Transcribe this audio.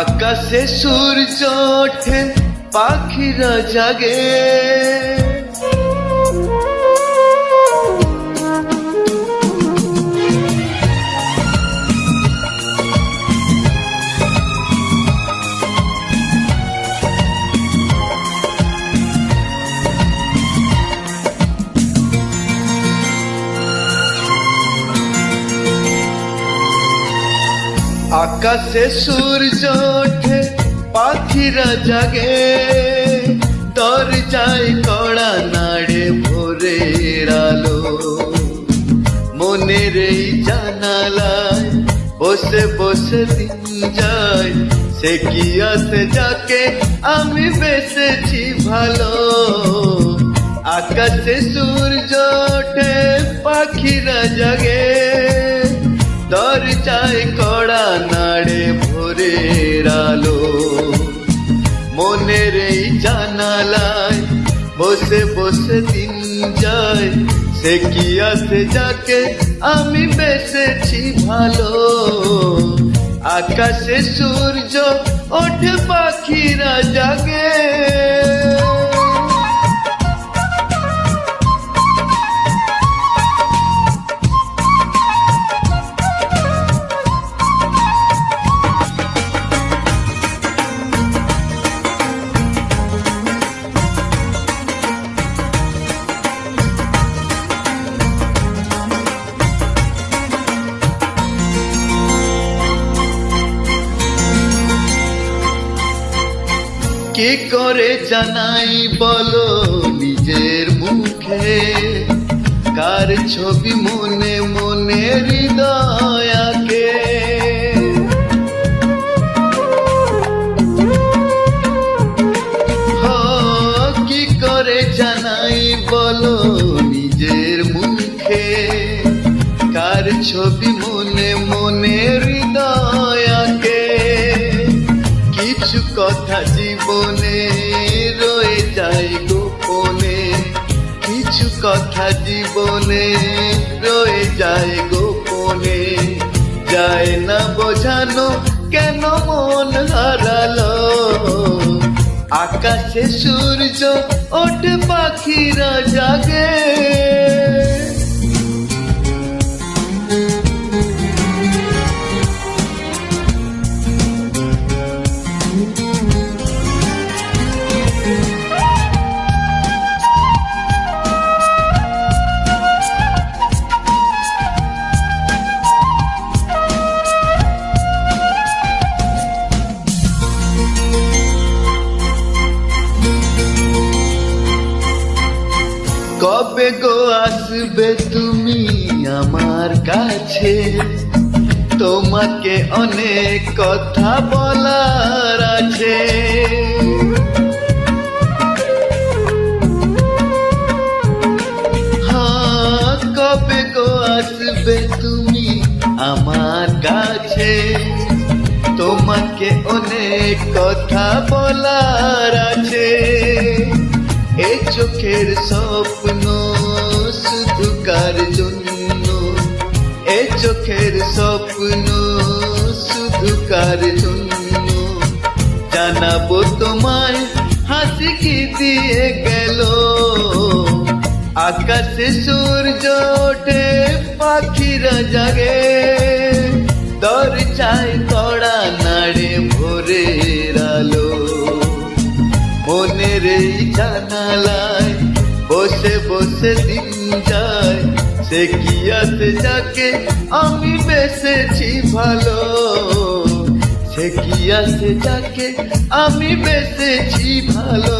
আকাশে সূর্য ওঠে, পাখিরা জাগে, আকাশে সূর্য ওঠে, পাখিরা জাগে, দরজায় কড়া নাড়ে ভোরের আলো। মনের এই জানালায় বসে বসে দিন যায়, সে কি আছে যাকে আমি বেসেছি ভালো। আকাশে সূর্য ওঠে, পাখিরা জাগে, দরজায় কড়া নাড়ে ভোরের আলো। মনের এই জানালায় বসে বসে দিন যায়, সে কি আছে যাকে আমি বেসেছি ভালো। আকাশে সূর্য ওঠে, পাখিরা জাগে। কি করে জানাই বলো নিজের মুখে, কার ছবি মনে মনে হৃদয়াকে। কি করে জানাই বলো নিজের মুখে, কার ছবি মনে মনে হৃদয়াকে। কিছু কথা জীবনে রয়ে যায় গোপনে, কিছু কথা জীবনে রয়ে যায় গোপনে। যায় না বোঝানো কেন মন হারালো। আকাশে সূর্য ওঠে, পাখিরা জাগে। কবে গো আসবে তুমি আমার কাছে, তোমাকে অনেক কথা বলার আছে। কবে গো আসবে তুমি আমার কাছে, তোমাকে অনেক কথা বলার আছে। এ চোখের স্বপ্ন শুধু কার জন্য, এ চোখের স্বপ্ন শুধু কার জন্য। জানাবো তোমায় হাসি কি দিয়ে গেল। আকাশে সূর্য ওঠে, পাখিরা জাগে, দরজায় কড়া নাড়ে ভোরের আলো। মনের এই জানালায় বসে বসে দিন যায়, সে কি আছে যাকে আমি বেসেছি ভালো। সে কি আছে যাকে আমি বেসেছি ভালো।